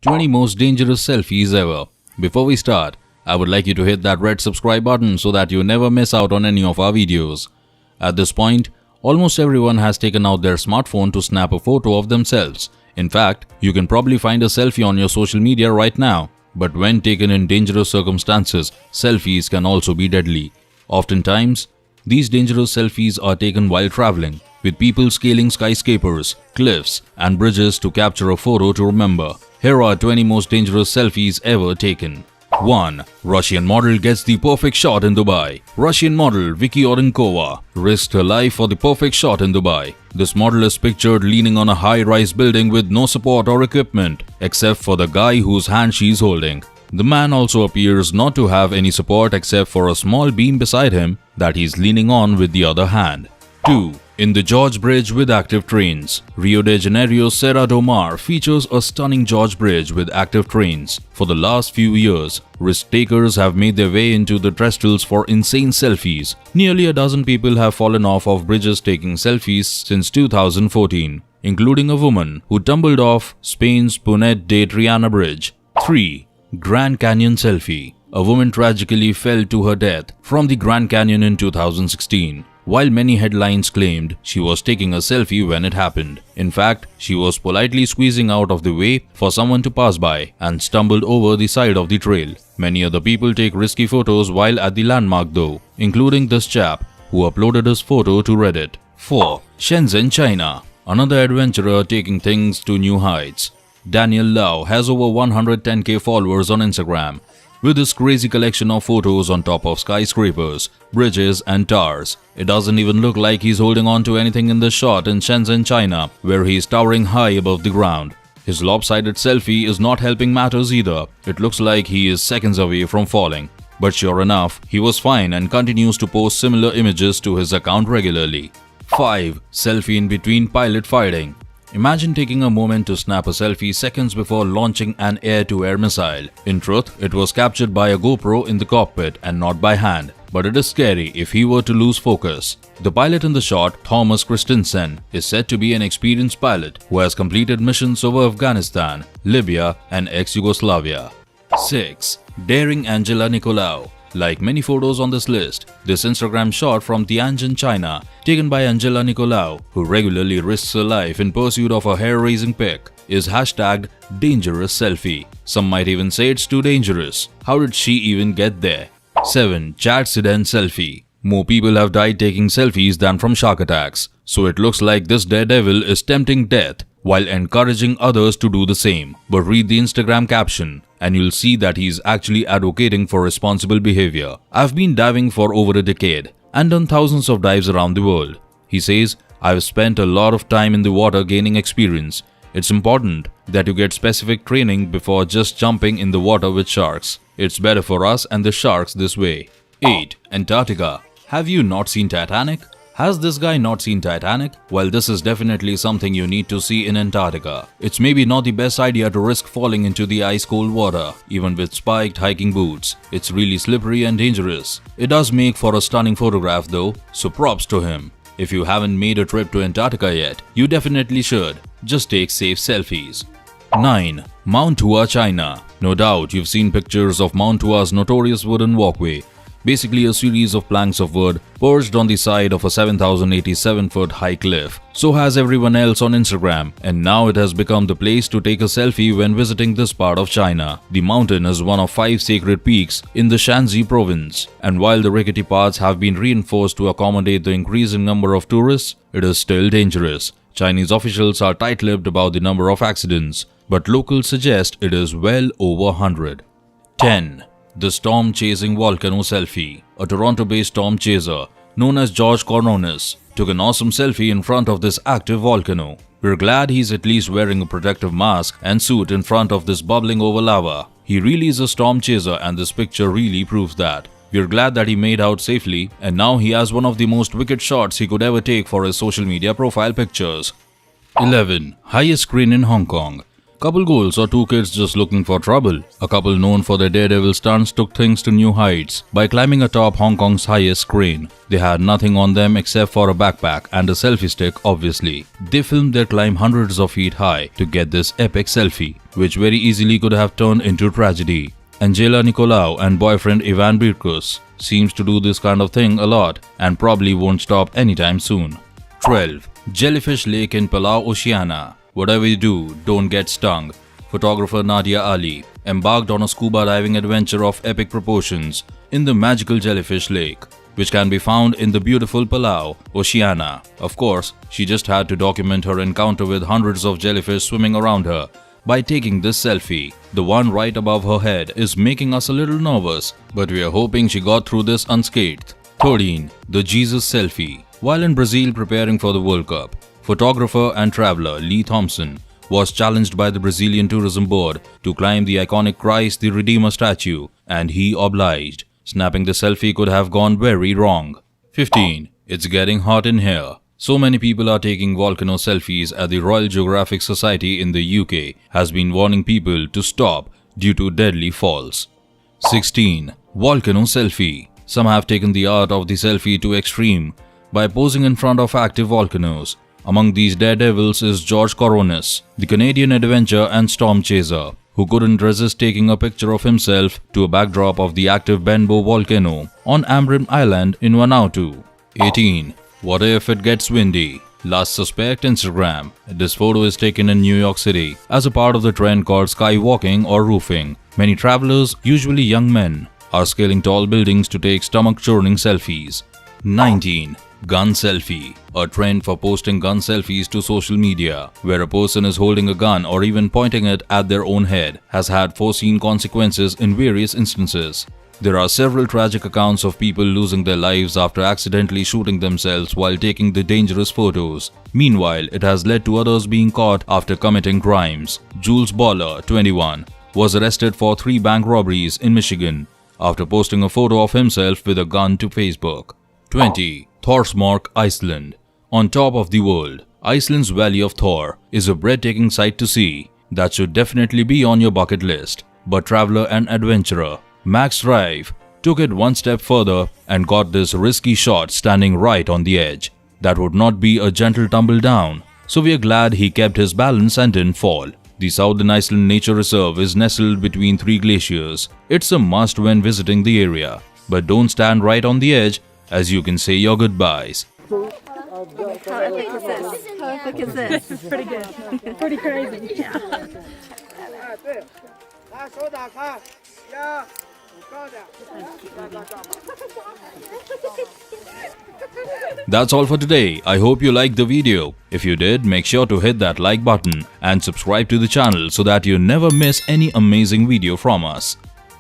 20 Most Dangerous Selfies Ever. Before we start, I would like you to hit that red subscribe button so that you never miss out on any of our videos. At this point, almost everyone has taken out their smartphone to snap a photo of themselves. In fact, you can probably find a selfie on your social media right now. But when taken in dangerous circumstances, selfies can also be deadly. Oftentimes, these dangerous selfies are taken while traveling, with people scaling skyscrapers, cliffs, and bridges to capture a photo to remember. Here are 20 most dangerous selfies ever taken. 1. Russian model gets the perfect shot in Dubai. Russian model Vicky Orenkova risked her life for the perfect shot in Dubai. This model is pictured leaning on a high-rise building with no support or equipment, except for the guy whose hand she is holding. The man also appears not to have any support except for a small beam beside him that he's leaning on with the other hand. 2. In the George Bridge with active trains. Rio de Janeiro's Serra do Mar features a stunning George Bridge with active trains. For the last few years, risk-takers have made their way into the trestles for insane selfies. Nearly a dozen people have fallen off of bridges taking selfies since 2014, including a woman who tumbled off Spain's Punet de Triana Bridge. 3. Grand Canyon selfie. A woman tragically fell to her death from the Grand Canyon in 2016. While many headlines claimed she was taking a selfie when it happened. In fact, she was politely squeezing out of the way for someone to pass by and stumbled over the side of the trail. Many other people take risky photos while at the landmark though, including this chap who uploaded his photo to Reddit. 4. Shenzhen, China. Another adventurer taking things to new heights. Daniel Lau has over 110k followers on Instagram. With his crazy collection of photos on top of skyscrapers, bridges and towers, it doesn't even look like he's holding on to anything in this shot in Shenzhen, China, where he's towering high above the ground. His lopsided selfie is not helping matters either. It looks like he is seconds away from falling. But sure enough, he was fine and continues to post similar images to his account regularly. 5. Selfie in between pilot fighting. Imagine taking a moment to snap a selfie seconds before launching an air-to-air missile. In truth, it was captured by a GoPro in the cockpit and not by hand. But it is scary if he were to lose focus. The pilot in the shot, Thomas Christensen, is said to be an experienced pilot who has completed missions over Afghanistan, Libya, and ex-Yugoslavia. 6. Daring Angela Nicolau. Like many photos on this list, this Instagram shot from Tianjin, China, taken by Angela Nicolau, who regularly risks her life in pursuit of a hair-raising pic, is hashtagged dangerous selfie. Some might even say it's too dangerous. How did she even get there? 7. Chad Sedan selfie. More people have died taking selfies than from shark attacks, so it looks like this daredevil is tempting death while encouraging others to do the same. But read the Instagram caption and you'll see that he's actually advocating for responsible behavior. I've been diving for over a decade and done thousands of dives around the world. He says, I've spent a lot of time in the water gaining experience. It's important that you get specific training before just jumping in the water with sharks. It's better for us and the sharks this way. 8. Antarctica. Have you not seen Titanic? Has this guy not seen Titanic? Well, this is definitely something you need to see in Antarctica. It's maybe not the best idea to risk falling into the ice-cold water, even with spiked hiking boots. It's really slippery and dangerous. It does make for a stunning photograph though, so props to him. If you haven't made a trip to Antarctica yet, you definitely should. Just take safe selfies. 9. Mount Hua, China. No doubt you've seen pictures of Mount Hua's notorious wooden walkway. Basically a series of planks of wood perched on the side of a 7,087-foot high cliff. So has everyone else on Instagram, and now it has become the place to take a selfie when visiting this part of China. The mountain is one of 5 sacred peaks in the Shanxi province, and while the rickety paths have been reinforced to accommodate the increasing number of tourists, it is still dangerous. Chinese officials are tight-lipped about the number of accidents, but locals suggest it is well over 100. 10. The storm-chasing volcano selfie. A Toronto-based storm chaser, known as George Cornonis, took an awesome selfie in front of this active volcano. We're glad he's at least wearing a protective mask and suit in front of this bubbling over lava. He really is a storm chaser and this picture really proves that. We're glad that he made out safely and now he has one of the most wicked shots he could ever take for his social media profile pictures. 11. Highest crane in Hong Kong. Couple goals or two kids just looking for trouble. A couple known for their daredevil stunts took things to new heights by climbing atop Hong Kong's highest crane. They had nothing on them except for a backpack and a selfie stick, obviously. They filmed their climb hundreds of feet high to get this epic selfie, which very easily could have turned into tragedy. Angela Nicolau and boyfriend Ivan Birkus seems to do this kind of thing a lot and probably won't stop anytime soon. 12. Jellyfish Lake in Palau, Oceania. Whatever you do, don't get stung. Photographer Nadia Ali embarked on a scuba diving adventure of epic proportions in the magical Jellyfish Lake, which can be found in the beautiful Palau, Oceania. Of course, she just had to document her encounter with hundreds of jellyfish swimming around her by taking this selfie. The one right above her head is making us a little nervous, but we are hoping she got through this unscathed. 13. The Jesus Selfie. While in Brazil preparing for the World Cup, photographer and traveler Lee Thompson was challenged by the Brazilian Tourism Board to climb the iconic Christ the Redeemer statue, and he obliged. Snapping the selfie could have gone very wrong. 15. It's getting hot in here. So many people are taking volcano selfies at the Royal Geographic Society in the UK has been warning people to stop due to deadly falls. 16. Volcano selfie. Some have taken the art of the selfie to extreme by posing in front of active volcanoes. Among these daredevils is George Coronis, the Canadian adventurer and storm chaser, who couldn't resist taking a picture of himself to a backdrop of the active Benbow volcano on Ambrym Island in Vanuatu. 18. What if it gets windy? Last suspect Instagram. This photo is taken in New York City as a part of the trend called skywalking or roofing. Many travelers, usually young men, are scaling tall buildings to take stomach-churning selfies. 19. Gun selfie. A trend for posting gun selfies to social media, where a person is holding a gun or even pointing it at their own head, has had foreseen consequences in various instances. There are several tragic accounts of people losing their lives after accidentally shooting themselves while taking the dangerous photos. Meanwhile, it has led to others being caught after committing crimes. Jules Baller, 21, was arrested for 3 bank robberies in Michigan after posting a photo of himself with a gun to Facebook. 20. Thorsmark, Iceland. On top of the world, Iceland's Valley of Thor is a breathtaking sight to see that should definitely be on your bucket list. But traveler and adventurer Max Drive took it one step further and got this risky shot standing right on the edge. That would not be a gentle tumble down, so we are glad he kept his balance and didn't fall. The Southern Iceland Nature Reserve is nestled between 3 glaciers. It's a must when visiting the area, but don't stand right on the edge, as you can say your goodbyes. How epic is this? How epic is this? This is pretty good. Pretty crazy. Yeah. That's all for today. I hope you liked the video. If you did, make sure to hit that like button and subscribe to the channel so that you never miss any amazing video from us.